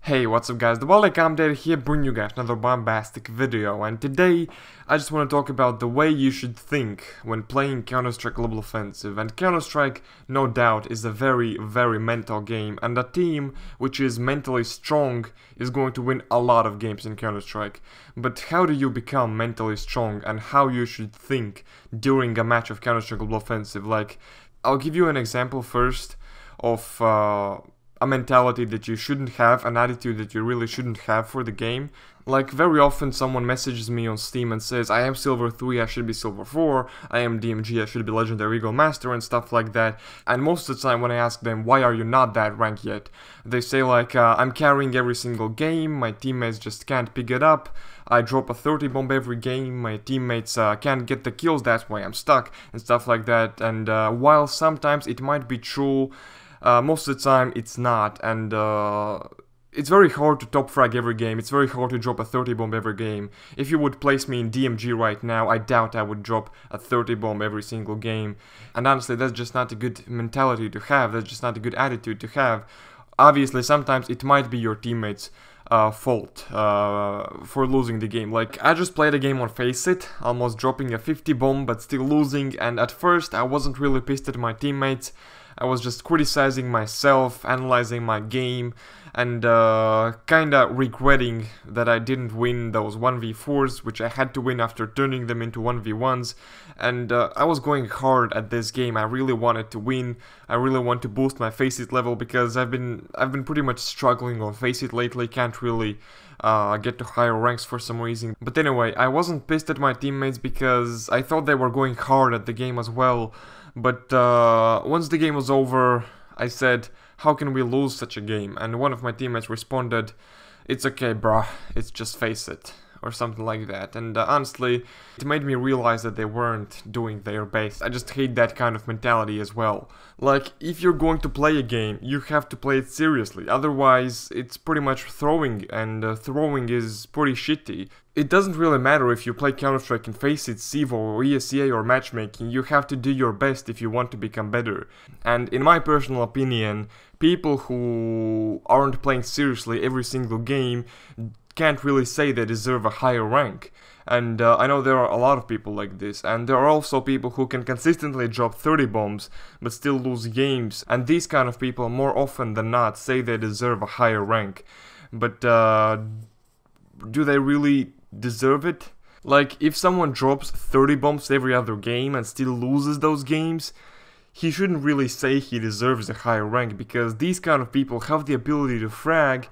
Hey, what's up guys, the Welcome Data here, bringing you guys another bombastic video, and today I just want to talk about the way you should think when playing Counter-Strike Global Offensive. And Counter-Strike, no doubt, is a very mental game, and a team which is mentally strong is going to win a lot of games in Counter-Strike. But how do you become mentally strong, and how you should think during a match of Counter-Strike Global Offensive? Like, I'll give you an example first of a mentality that you shouldn't have, an attitude that you really shouldn't have for the game. Like, very often someone messages me on Steam and says, I am Silver 3, I should be Silver 4, I am DMG, I should be Legendary Eagle Master, and stuff like that. And most of the time when I ask them, why are you not that rank yet? They say like, I'm carrying every single game, my teammates just can't pick it up, I drop a 30 bomb every game, my teammates can't get the kills, that's why I'm stuck, and stuff like that. And while sometimes it might be true, most of the time it's not, and it's very hard to top frag every game, it's very hard to drop a 30 bomb every game. If you would place me in DMG right now, I doubt I would drop a 30 bomb every single game. And honestly, that's just not a good mentality to have, that's just not a good attitude to have. Obviously, sometimes it might be your teammates' fault for losing the game. Like, I just played a game on Face It, almost dropping a 50 bomb but still losing, and at first I wasn't really pissed at my teammates. I was just criticizing myself, analyzing my game, and kinda regretting that I didn't win those 1v4s, which I had to win after turning them into 1v1s. And I was going hard at this game. I really wanted to win. I really want to boost my Face It level, because I've been pretty much struggling on Face It lately. Can't really get to higher ranks for some reason. But anyway, I wasn't pissed at my teammates because I thought they were going hard at the game as well. But once the game was over, I said, how can we lose such a game? And one of my teammates responded, it's okay bruh, it's just Face It, or something like that. And honestly, it made me realize that they weren't doing their best. I just hate that kind of mentality as well. Like, if you're going to play a game, you have to play it seriously, otherwise it's pretty much throwing, and throwing is pretty shitty. It doesn't really matter if you play Counter-Strike in Face It, CEVO, or ESEA, or matchmaking, you have to do your best if you want to become better. And in my personal opinion, people who aren't playing seriously every single game can't really say they deserve a higher rank. And I know there are a lot of people like this, and there are also people who can consistently drop 30 bombs but still lose games, and these kind of people more often than not say they deserve a higher rank. But do they really deserve it? Like, if someone drops 30 bombs every other game and still loses those games, he shouldn't really say he deserves a higher rank, because these kind of people have the ability to frag.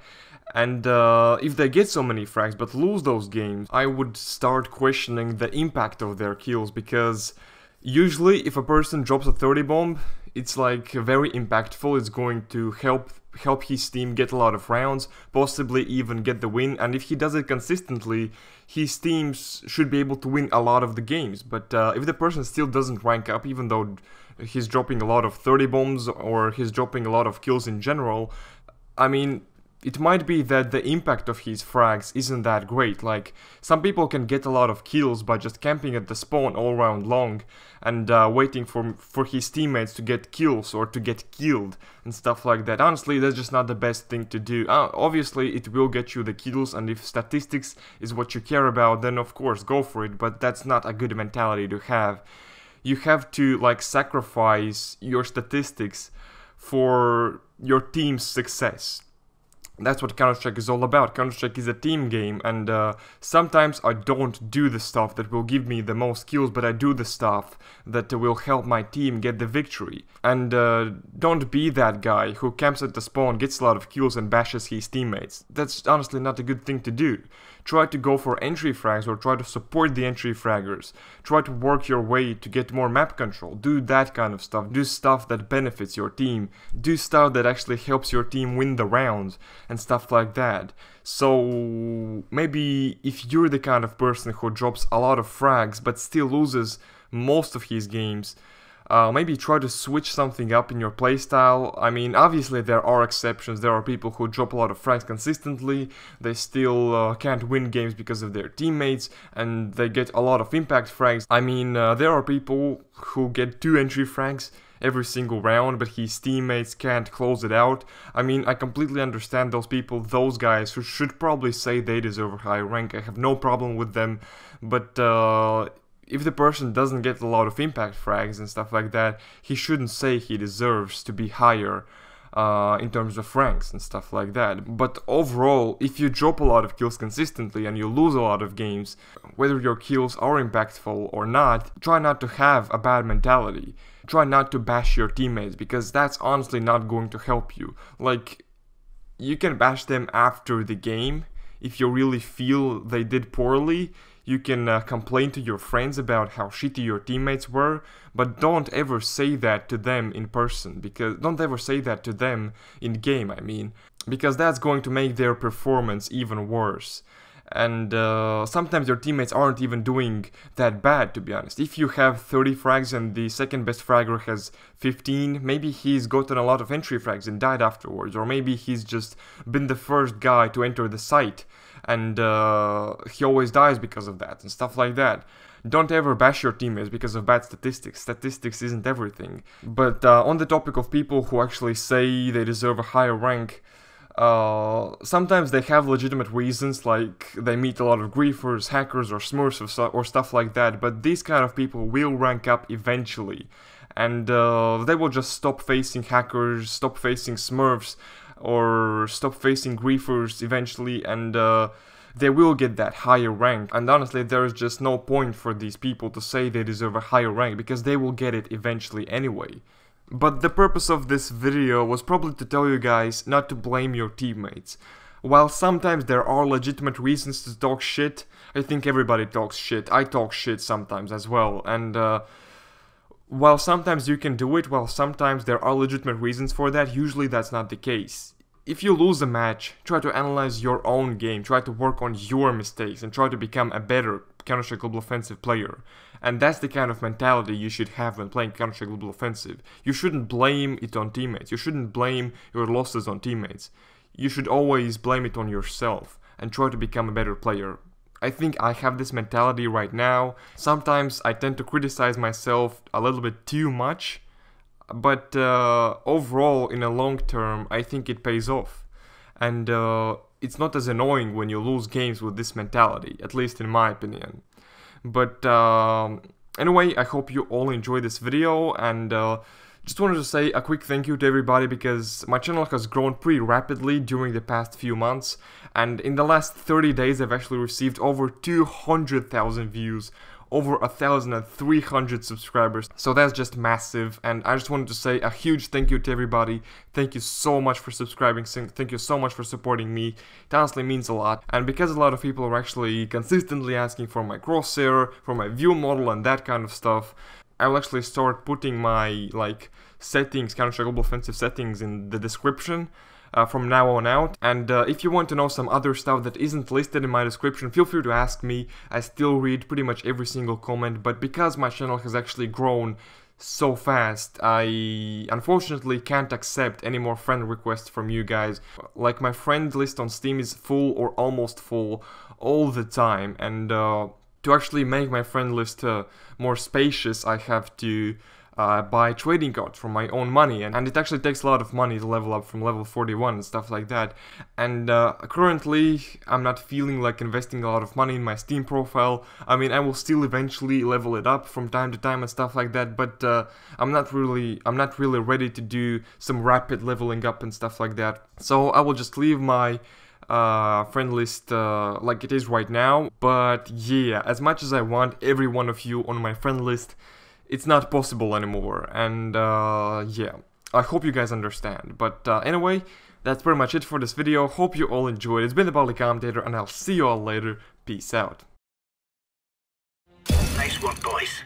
And if they get so many frags but lose those games, I would start questioning the impact of their kills, because usually if a person drops a 30 bomb, it's like very impactful, it's going to help his team get a lot of rounds, possibly even get the win, and if he does it consistently, his teams should be able to win a lot of the games. But if the person still doesn't rank up, even though he's dropping a lot of 30 bombs, or he's dropping a lot of kills in general, I mean, it might be that the impact of his frags isn't that great. Like, some people can get a lot of kills by just camping at the spawn all round long and waiting for his teammates to get kills or to get killed and stuff like that. Honestly, that's just not the best thing to do. Obviously, it will get you the kills, and if statistics is what you care about, then of course go for it, but that's not a good mentality to have. You have to, like, sacrifice your statistics for your team's success. That's what Counter-Strike is all about. Counter-Strike is a team game, and sometimes I don't do the stuff that will give me the most kills, but I do the stuff that will help my team get the victory. And don't be that guy who camps at the spawn, gets a lot of kills, and bashes his teammates. That's honestly not a good thing to do. Try to go for entry frags, or try to support the entry fraggers. Try to work your way to get more map control. Do that kind of stuff. Do stuff that benefits your team. Do stuff that actually helps your team win the rounds, and stuff like that. So maybe if you're the kind of person who drops a lot of frags but still loses most of his games, maybe try to switch something up in your playstyle. I mean, obviously there are exceptions. There are people who drop a lot of frags consistently, they still can't win games because of their teammates, and they get a lot of impact frags. I mean, there are people who get 2 entry frags every single round, but his teammates can't close it out. I mean, I completely understand those people, those guys who should probably say they deserve a higher rank. I have no problem with them, but if the person doesn't get a lot of impact frags and stuff like that, he shouldn't say he deserves to be higher in terms of ranks and stuff like that. But overall, if you drop a lot of kills consistently and you lose a lot of games, whether your kills are impactful or not, try not to have a bad mentality. Try not to bash your teammates, because that's honestly not going to help you. Like, you can bash them after the game if you really feel they did poorly. You can complain to your friends about how shitty your teammates were, but don't ever say that to them in person, because don't ever say that to them in game, I mean, because that's going to make their performance even worse. And sometimes your teammates aren't even doing that bad, to be honest. If you have 30 frags and the second best fragger has 15, maybe he's gotten a lot of entry frags and died afterwards, or maybe he's just been the first guy to enter the site and he always dies because of that and stuff like that. Don't ever bash your teammates because of bad statistics. Statistics isn't everything. But on the topic of people who actually say they deserve a higher rank, sometimes they have legitimate reasons, like they meet a lot of griefers, hackers, or smurfs or stuff like that, but these kind of people will rank up eventually, and they will just stop facing hackers, stop facing smurfs, or stop facing griefers eventually, and they will get that higher rank. And honestly, there is just no point for these people to say they deserve a higher rank, because they will get it eventually anyway. But the purpose of this video was probably to tell you guys not to blame your teammates. While sometimes there are legitimate reasons to talk shit, I think everybody talks shit. I talk shit sometimes as well, and while sometimes you can do it, while sometimes there are legitimate reasons for that, usually that's not the case. If you lose a match, try to analyze your own game, try to work on your mistakes, and try to become a better Counter-Strike Global Offensive player. And that's the kind of mentality you should have when playing Counter-Strike Global Offensive. You shouldn't blame it on teammates, you shouldn't blame your losses on teammates. You should always blame it on yourself, and try to become a better player. I think I have this mentality right now. Sometimes I tend to criticize myself a little bit too much, but overall, in the long term, I think it pays off. And it's not as annoying when you lose games with this mentality, at least in my opinion. But anyway, I hope you all enjoyed this video, and just wanted to say a quick thank you to everybody, because my channel has grown pretty rapidly during the past few months, and in the last 30 days I've actually received over 200,000 views, over 1,300 subscribers, so that's just massive. And I just wanted to say a huge thank you to everybody. Thank you so much for subscribing, thank you so much for supporting me. It honestly means a lot, and because a lot of people are actually consistently asking for my Crosshair, for my Viewmodel and that kind of stuff, I will actually start putting my settings, Counter-Strike Global Offensive settings, in the description from now on out. And if you want to know some other stuff that isn't listed in my description, feel free to ask me. I still read pretty much every single comment, but because my channel has actually grown so fast, I unfortunately can't accept any more friend requests from you guys. Like, my friend list on Steam is full or almost full all the time, and to actually make my friend list more spacious, I have to buy trading cards from my own money, and it actually takes a lot of money to level up from level 41 and stuff like that. And currently I'm not feeling like investing a lot of money in my Steam profile. I mean, I will still eventually level it up from time to time and stuff like that, but I'm not really ready to do some rapid leveling up and stuff like that. So I will just leave my friend list like it is right now. But yeah, as much as I want every one of you on my friend list, it's not possible anymore, and yeah, I hope you guys understand. But anyway, that's pretty much it for this video. Hope you all enjoyed. It's been the Bali Commentator, and I'll see you all later. Peace out. Nice one, boys.